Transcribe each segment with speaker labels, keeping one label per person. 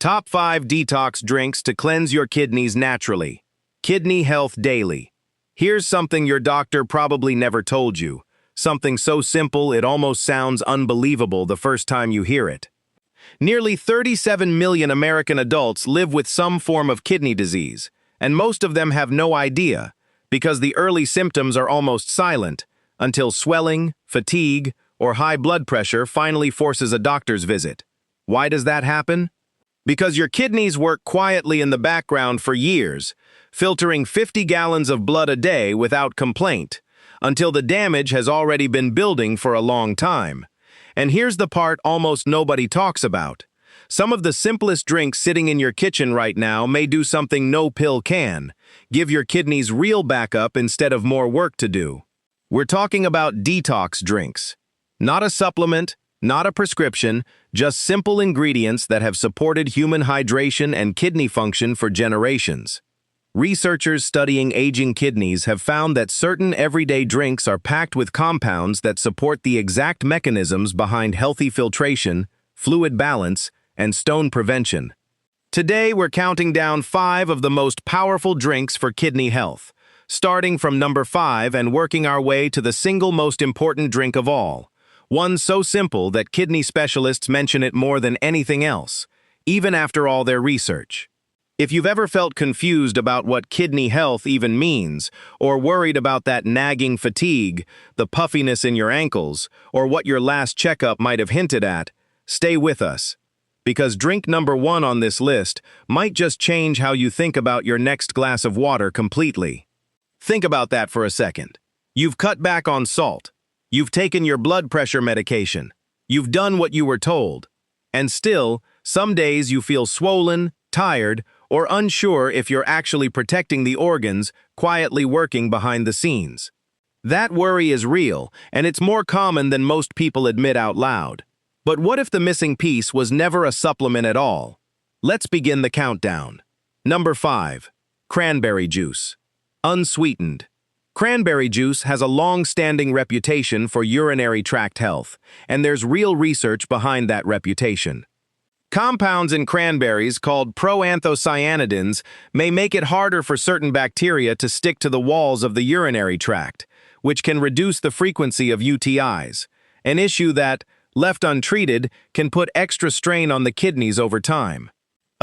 Speaker 1: Top 5 detox drinks to cleanse your kidneys naturally. Kidney Health Daily. Here's something your doctor probably never told you. Something so simple it almost sounds unbelievable the first time you hear it. Nearly 37 million American adults live with some form of kidney disease, and most of them have no idea, because the early symptoms are almost silent, until swelling, fatigue, or high blood pressure finally forces a doctor's visit. Why does that happen? Because your kidneys work quietly in the background for years, filtering 50 gallons of blood a day without complaint, until the damage has already been building for a long time. And here's the part almost nobody talks about. Some of the simplest drinks sitting in your kitchen right now may do something no pill can: give your kidneys real backup instead of more work to do. We're talking about detox drinks. Not a supplement, not a prescription, just simple ingredients that have supported human hydration and kidney function for generations. Researchers studying aging kidneys have found that certain everyday drinks are packed with compounds that support the exact mechanisms behind healthy filtration, fluid balance, and stone prevention. Today, we're counting down 5 of the most powerful drinks for kidney health, starting from number 5 and working our way to the single most important drink of all. One so simple that kidney specialists mention it more than anything else, even after all their research. If you've ever felt confused about what kidney health even means, or worried about that nagging fatigue, the puffiness in your ankles, or what your last checkup might have hinted at, stay with us. Because drink number 1 on this list might just change how you think about your next glass of water completely. Think about that for a second. You've cut back on salt. You've taken your blood pressure medication. You've done what you were told. And still, some days you feel swollen, tired, or unsure if you're actually protecting the organs quietly working behind the scenes. That worry is real, and it's more common than most people admit out loud. But what if the missing piece was never a supplement at all? Let's begin the countdown. Number 5. Cranberry juice. Unsweetened. Cranberry juice has a long-standing reputation for urinary tract health, and there's real research behind that reputation. Compounds in cranberries called proanthocyanidins may make it harder for certain bacteria to stick to the walls of the urinary tract, which can reduce the frequency of UTIs, an issue that, left untreated, can put extra strain on the kidneys over time.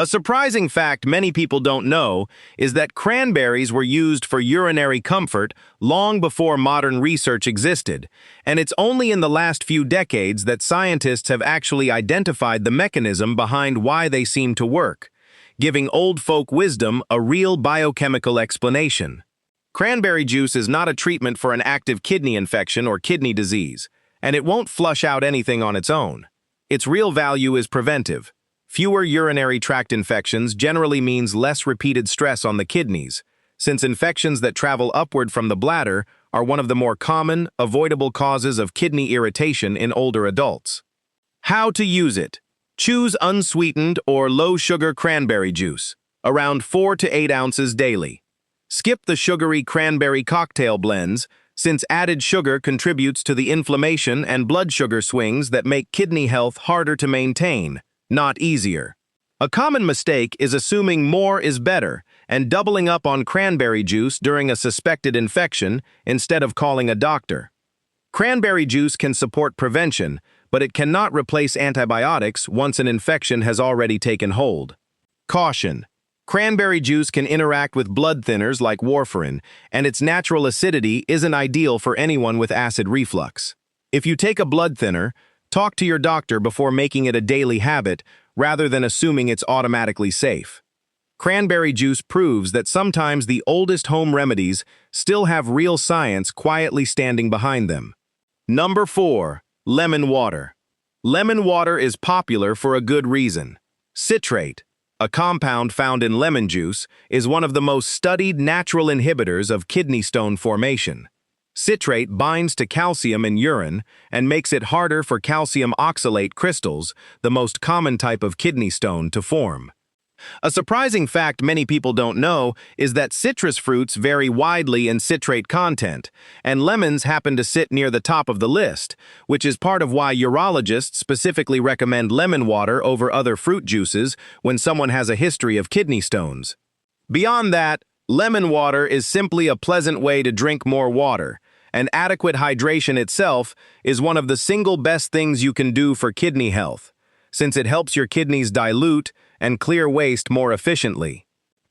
Speaker 1: A surprising fact many people don't know is that cranberries were used for urinary comfort long before modern research existed, and it's only in the last few decades that scientists have actually identified the mechanism behind why they seem to work, giving old folk wisdom a real biochemical explanation. Cranberry juice is not a treatment for an active kidney infection or kidney disease, and it won't flush out anything on its own. Its real value is preventive. Fewer urinary tract infections generally means less repeated stress on the kidneys, since infections that travel upward from the bladder are one of the more common, avoidable causes of kidney irritation in older adults. How to use it. Choose unsweetened or low-sugar cranberry juice, around 4 to 8 ounces daily. Skip the sugary cranberry cocktail blends, since added sugar contributes to the inflammation and blood sugar swings that make kidney health harder to maintain, not easier. A common mistake is assuming more is better and doubling up on cranberry juice during a suspected infection instead of calling a doctor. Cranberry juice can support prevention, but it cannot replace antibiotics once an infection has already taken hold. Caution: cranberry juice can interact with blood thinners like warfarin, and its natural acidity isn't ideal for anyone with acid reflux. If you take a blood thinner, talk to your doctor before making it a daily habit rather than assuming it's automatically safe. Cranberry juice proves that sometimes the oldest home remedies still have real science quietly standing behind them. Number 4. Lemon water. Lemon water is popular for a good reason. Citrate, a compound found in lemon juice, is one of the most studied natural inhibitors of kidney stone formation. Citrate binds to calcium in urine and makes it harder for calcium oxalate crystals, the most common type of kidney stone, to form. A surprising fact many people don't know is that citrus fruits vary widely in citrate content, and lemons happen to sit near the top of the list, which is part of why urologists specifically recommend lemon water over other fruit juices when someone has a history of kidney stones. Beyond that, lemon water is simply a pleasant way to drink more water, and adequate hydration itself is one of the single best things you can do for kidney health, since it helps your kidneys dilute and clear waste more efficiently.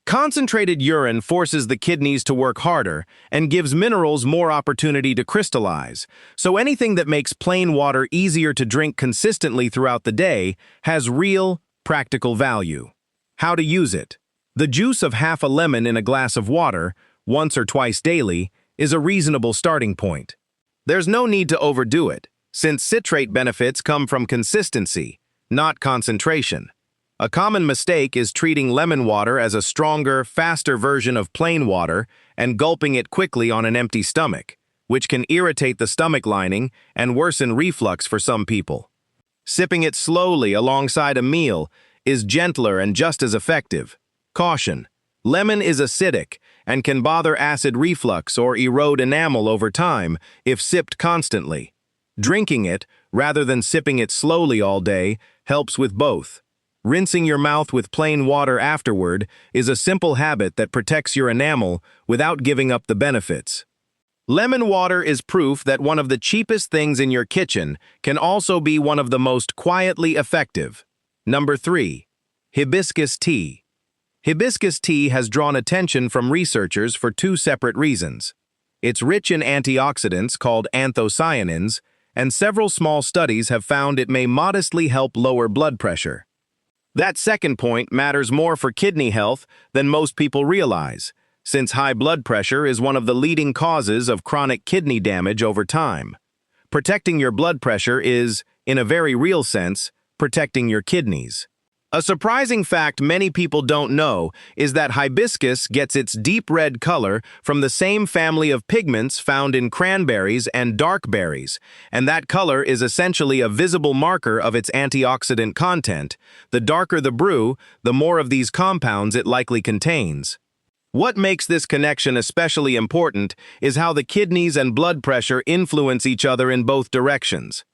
Speaker 1: Concentrated urine forces the kidneys to work harder and gives minerals more opportunity to crystallize, so anything that makes plain water easier to drink consistently throughout the day has real, practical value. How to use it? The juice of half a lemon in a glass of water, once or twice daily, is a reasonable starting point. There's no need to overdo it, since citrate benefits come from consistency, not concentration. A common mistake is treating lemon water as a stronger, faster version of plain water and gulping it quickly on an empty stomach, which can irritate the stomach lining and worsen reflux for some people. Sipping it slowly alongside a meal is gentler and just as effective. Caution: lemon is acidic and can bother acid reflux or erode enamel over time if sipped constantly. Drinking it, rather than sipping it slowly all day, helps with both. Rinsing your mouth with plain water afterward is a simple habit that protects your enamel without giving up the benefits. Lemon water is proof that one of the cheapest things in your kitchen can also be one of the most quietly effective. Number 3. Hibiscus tea. Hibiscus tea has drawn attention from researchers for two separate reasons. It's rich in antioxidants called anthocyanins, and several small studies have found it may modestly help lower blood pressure. That second point matters more for kidney health than most people realize, since high blood pressure is one of the leading causes of chronic kidney damage over time. Protecting your blood pressure is, in a very real sense, protecting your kidneys. A surprising fact many people don't know is that hibiscus gets its deep red color from the same family of pigments found in cranberries and dark berries, and that color is essentially a visible marker of its antioxidant content. The darker the brew, the more of these compounds it likely contains. What makes this connection especially important is how the kidneys and blood pressure influence each other in both directions.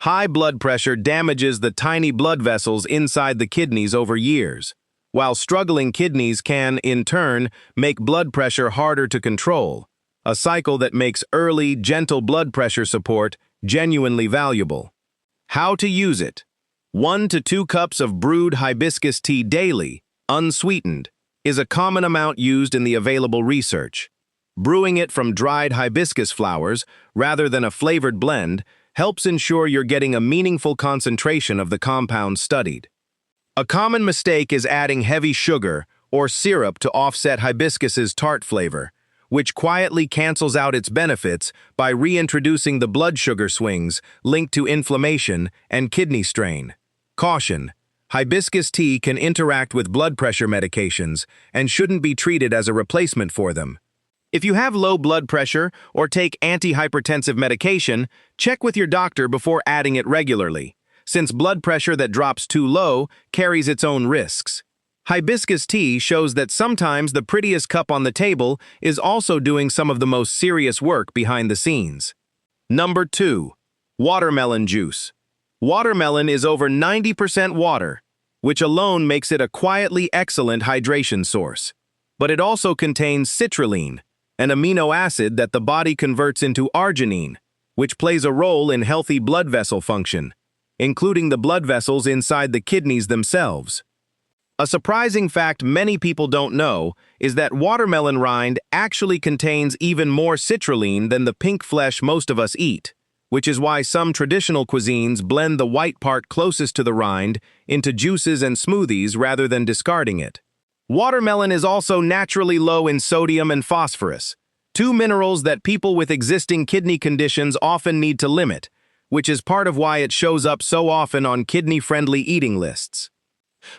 Speaker 1: High blood pressure damages the tiny blood vessels inside the kidneys over years, while struggling kidneys can, in turn, make blood pressure harder to control, a cycle that makes early, gentle blood pressure support genuinely valuable. How to use it? 1 to 2 cups of brewed hibiscus tea daily, unsweetened, is a common amount used in the available research. Brewing it from dried hibiscus flowers, rather than a flavored blend, helps ensure you're getting a meaningful concentration of the compounds studied. A common mistake is adding heavy sugar or syrup to offset hibiscus's tart flavor, which quietly cancels out its benefits by reintroducing the blood sugar swings linked to inflammation and kidney strain. Caution: hibiscus tea can interact with blood pressure medications and shouldn't be treated as a replacement for them. If you have low blood pressure or take antihypertensive medication, check with your doctor before adding it regularly, since blood pressure that drops too low carries its own risks. Hibiscus tea shows that sometimes the prettiest cup on the table is also doing some of the most serious work behind the scenes. Number 2. Watermelon juice. Watermelon is over 90% water, which alone makes it a quietly excellent hydration source. But it also contains citrulline, an amino acid that the body converts into arginine, which plays a role in healthy blood vessel function, including the blood vessels inside the kidneys themselves. A surprising fact many people don't know is that watermelon rind actually contains even more citrulline than the pink flesh most of us eat, which is why some traditional cuisines blend the white part closest to the rind into juices and smoothies rather than discarding it. Watermelon is also naturally low in sodium and phosphorus, two minerals that people with existing kidney conditions often need to limit, which is part of why it shows up so often on kidney-friendly eating lists.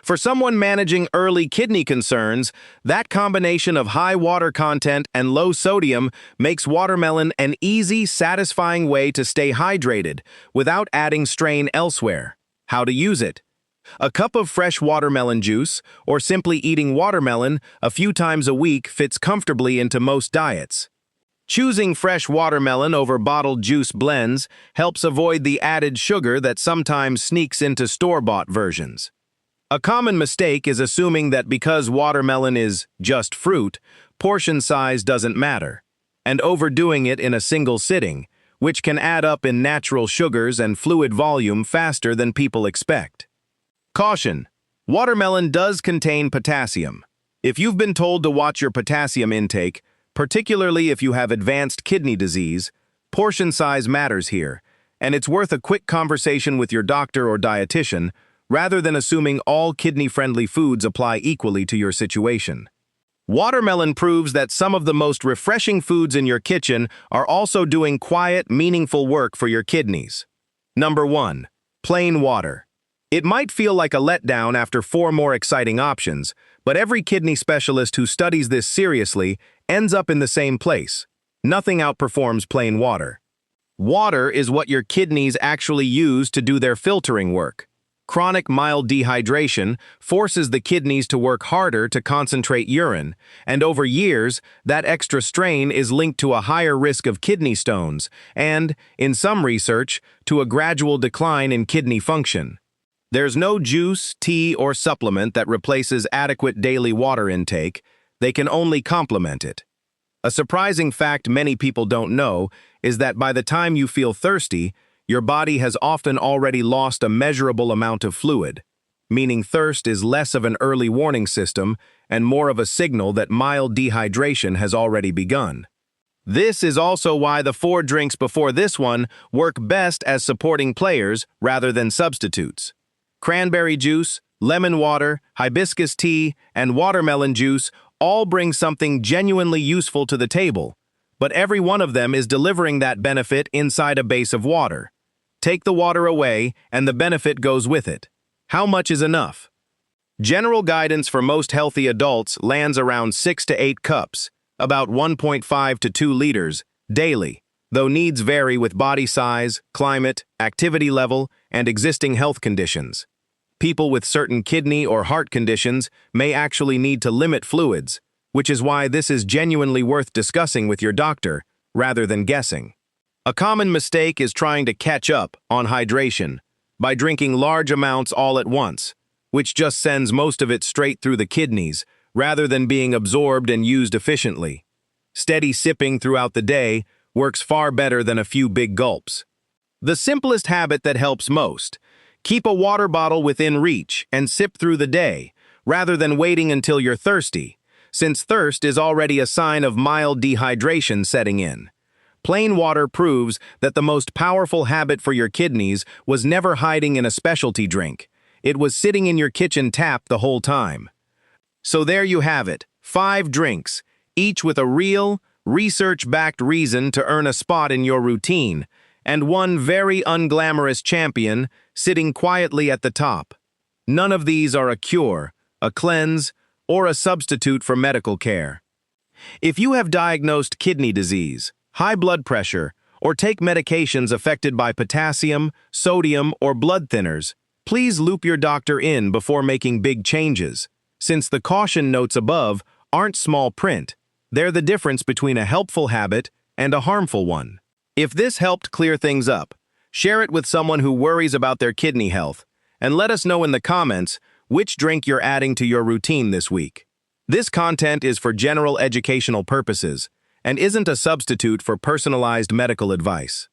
Speaker 1: For someone managing early kidney concerns, that combination of high water content and low sodium makes watermelon an easy, satisfying way to stay hydrated without adding strain elsewhere. How to use it? A cup of fresh watermelon juice, or simply eating watermelon a few times a week fits comfortably into most diets. Choosing fresh watermelon over bottled juice blends helps avoid the added sugar that sometimes sneaks into store-bought versions. A common mistake is assuming that because watermelon is just fruit, portion size doesn't matter, and overdoing it in a single sitting, which can add up in natural sugars and fluid volume faster than people expect. Caution: watermelon does contain potassium. If you've been told to watch your potassium intake, particularly if you have advanced kidney disease, portion size matters here, and it's worth a quick conversation with your doctor or dietitian rather than assuming all kidney-friendly foods apply equally to your situation. Watermelon proves that some of the most refreshing foods in your kitchen are also doing quiet, meaningful work for your kidneys. Number 1. Plain water. It might feel like a letdown after 4 more exciting options, but every kidney specialist who studies this seriously ends up in the same place. Nothing outperforms plain water. Water is what your kidneys actually use to do their filtering work. Chronic mild dehydration forces the kidneys to work harder to concentrate urine, and over years, that extra strain is linked to a higher risk of kidney stones and, in some research, to a gradual decline in kidney function. There's no juice, tea, or supplement that replaces adequate daily water intake. They can only complement it. A surprising fact many people don't know is that by the time you feel thirsty, your body has often already lost a measurable amount of fluid, meaning thirst is less of an early warning system and more of a signal that mild dehydration has already begun. This is also why the 4 drinks before this one work best as supporting players rather than substitutes. Cranberry juice, lemon water, hibiscus tea, and watermelon juice all bring something genuinely useful to the table, but every one of them is delivering that benefit inside a base of water. Take the water away, and the benefit goes with it. How much is enough? General guidance for most healthy adults lands around 6 to 8 cups, about 1.5 to 2 liters, daily, though needs vary with body size, climate, activity level, and existing health conditions. People with certain kidney or heart conditions may actually need to limit fluids, which is why this is genuinely worth discussing with your doctor, rather than guessing. A common mistake is trying to catch up on hydration by drinking large amounts all at once, which just sends most of it straight through the kidneys, rather than being absorbed and used efficiently. Steady sipping throughout the day works far better than a few big gulps. The simplest habit that helps most: keep a water bottle within reach and sip through the day, rather than waiting until you're thirsty, since thirst is already a sign of mild dehydration setting in. Plain water proves that the most powerful habit for your kidneys was never hiding in a specialty drink. It was sitting in your kitchen tap the whole time. So there you have it, 5 drinks, each with a real, research-backed reason to earn a spot in your routine, and one very unglamorous champion sitting quietly at the top. None of these are a cure, a cleanse, or a substitute for medical care. If you have diagnosed kidney disease, high blood pressure, or take medications affected by potassium, sodium, or blood thinners, please loop your doctor in before making big changes, since the caution notes above aren't small print. They're the difference between a helpful habit and a harmful one. If this helped clear things up, share it with someone who worries about their kidney health, and let us know in the comments which drink you're adding to your routine this week. This content is for general educational purposes and isn't a substitute for personalized medical advice.